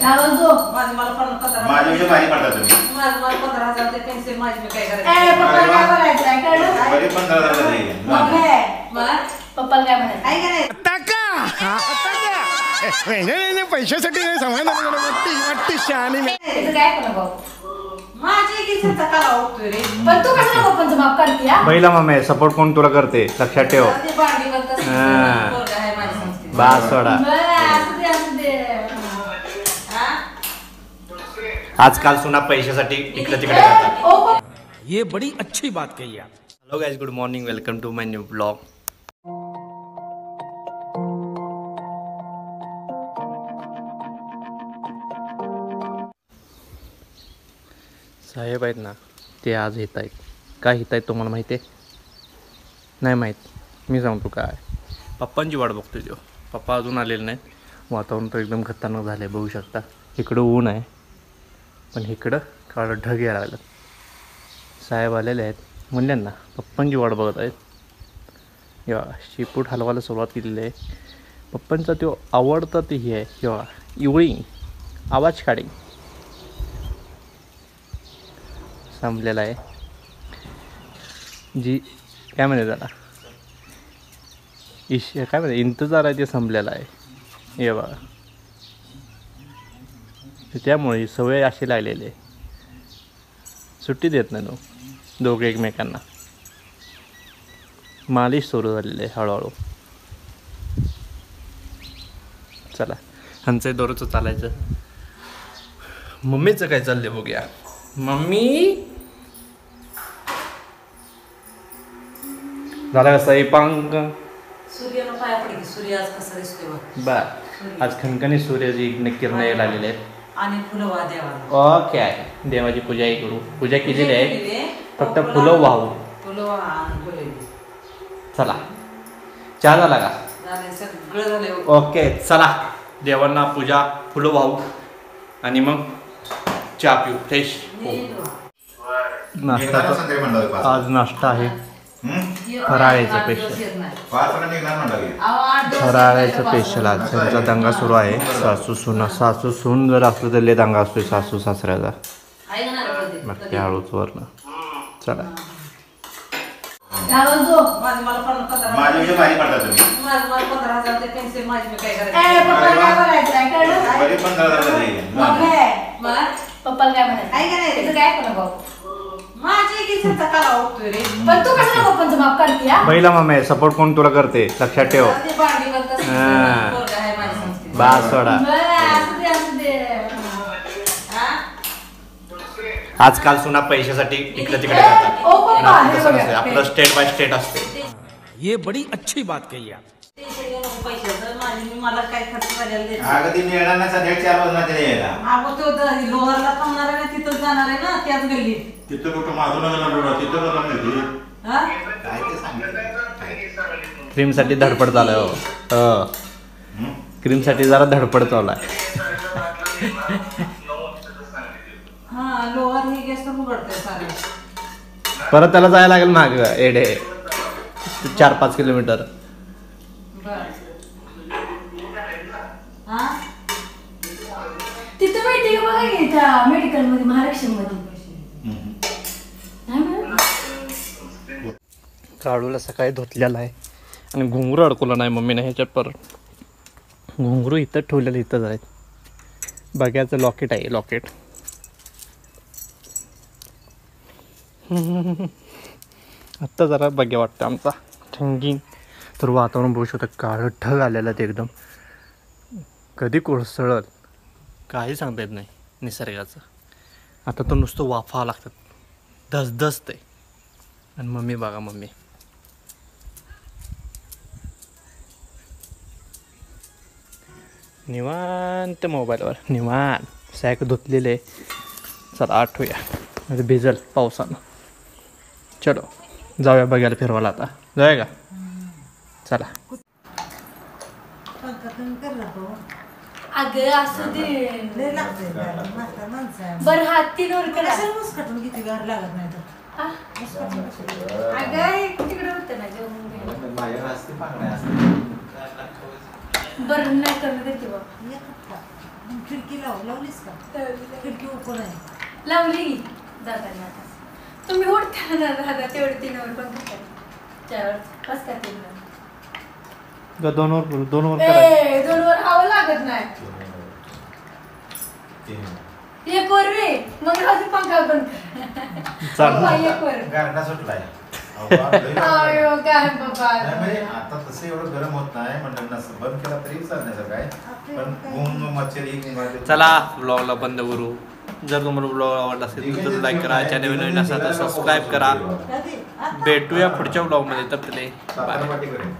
माझ्याविषयी भारी पडता तुम्ही. मला 15,000 ते पेन्सिल माझी मी काय करायचं? पप्पाला काय म्हणायचं? नाही पैशासाठी नाही वाटते शहाणी पहिला मम्मी सपोर्ट कोण तुला करते लक्षात ठेव. बास सोडा. आजकाल सुना पैशासाठी इकडे तिकडे करतात. ये बड़ी अच्छी बात कही आप. Hello guys, good morning, welcome to my new blog. साहेब आहेत ना, ते आज येत आहेत. काय येत आहेत तुम्हाला माहिती आहे? नाही माहीत, मी सांगतो काय. पप्पांची वाट बघतोय तो. पप्पा अजून आलेले नाहीत. वातावरण तर एकदम खतरनाक झालं आहे, बघू शकता. इकडं ऊन आहे, पण इकडं काळं ढग यायला लागलं. साहेब आलेले आहेत, म्हणले ना पप्पांची वाट बघत आहेत. या शेपूट हलवायला सुरुवात केलेली आहे. पप्पांचा तो आवडता ते हे आहे किंवा इवळी आवाज काढी संपलेला आहे. जी काय म्हणते त्याला काय म्हणते इंतजार आहे ते संपलेला आहे. हे बघा, त्यामुळे ही सवय अशी लागलेली आहे. सुट्टी देत नाही तो दोघे एकमेकांना. मालिश सुरू झालेली आहे हळूहळू. चला, ह्यांचं दररोजचं चालायचं. मम्मीचं काय चाललंय बघूया. मम्मी झाला का स्वयंपाक? सूर्याला पाया पडे की सूर्य आज कसा दिसतोय बघ. बर, आज खणखणी सूर्याची किरण यायला आलेले आहेत. आणि फुलं वाह देवाला. ओके आहे, देवाची पूजाही करू. पूजा केलेली आहे, फक्त फुलं वाहू. फुलं वाह आणि फुले. चला, चहा झाला का? झाले, सगळं झाले. ओके, चला देवांना पूजा, फुलं वाहू आणि मग चहा पिऊ फ्रेश. नाश्ता आज नाश्ता आहे फराळाचं स्पेशल. फराळाचं स्पेशल आज त्यांचा दंगा सुरू आहे. सासू सून जर असलं तर लय दंगा असतोय सासू सासऱ्याचा. मग ते हळूच वरनं. चला, माझ्याविषयी भारी पडता तुम्ही. 15,000 ते पेन्सिल माझी मी काय करायचं? पप्पाला काय म्हणायचं? पहिला मम्मी सपोर्ट कोण तुला करते लक्षात ठेव. बास सोडा. आजकाल सुना पैशासाठी इकडे तिकडे करतात. आपलं स्टेट बाय स्टेट असते. ये बड़ी अच्छी बात कही आप. मला काय खर्च झालेला लोहरला थांबणार आहे ना, तिथं जाणार आहे ना, त्याच गल्ली. तिथं कुठं माझं क्रीम साठी धडपड चालू आहे. क्रीम साठी जरा धडपड चालू आहे. हा, लोहर हे गॅस उघडते सारे. परत त्याला जायला लागेल माग एडे 4-5 किलोमीटर. तिथं माहिती बघा की त्या मेडिकल मध्ये महाराष्ट्र मध्ये काढूला सकाळी धुतलेला आहे आणि घुंगरू अडकवलं नाही मम्मीने ह्याच्यात. परत घुंगरू इथं ठेवलेलं इथंच आहेत. बघ्याचं लॉकेट आहे, लॉकेट. आत्ता जरा बघ्या वाटतं आमचा ठंगी. तर वातावरण बघू शकतं, काळं ढग आलेलं आहे एकदम. कधी कोसळल काही सांगता येत नाही निसर्गाचं. आता तर नुसतं वाफावं लागतात, धसधसते. आणि मम्मी बघा, मम्मी निवांत मोबाईलवर निवांत सॅक धुतलेले. चला आठवूया, म्हणजे भिजल पावसानं. चलो जाऊया बघायला फिरवायला. आता जाऊया का? चला. अगं असं दे बरं. हात 3 रुपये किती गार लागत नाही तर. अगं तिकडे होतं ना जेवण. बरं नाही कमी करते बघ. खिडकी लावलीस का खिडकी ओपन आहे लावली की जाताना आता. तुम्ही उठताना राहता तेवढे 3 वर बंद करता. 4 वर बस का 3 वर. 2 वर करा. 2 वर हवं लागत नाही. 1 वर रे मग राहू पंखा बंद कर. चालेल. 1 वर. गारठा सुटलाय अयो काय बाबा. नाही म्हणजे आता तसं एवढं गरम होत नाही म्हणजे नसतं बंद केला तरी चालण्याचं काय पण गुंग मच्छर ही चला ब्लॉगला बंद करू. जर तुम्हाला ब्लॉग आवडला असेल तर जरूर लाईक करा. चॅनल नवीन असाल तर सबस्क्राईब करा. भेटूया पुढच्या ब्लॉगमध्ये. तर बाय. करेल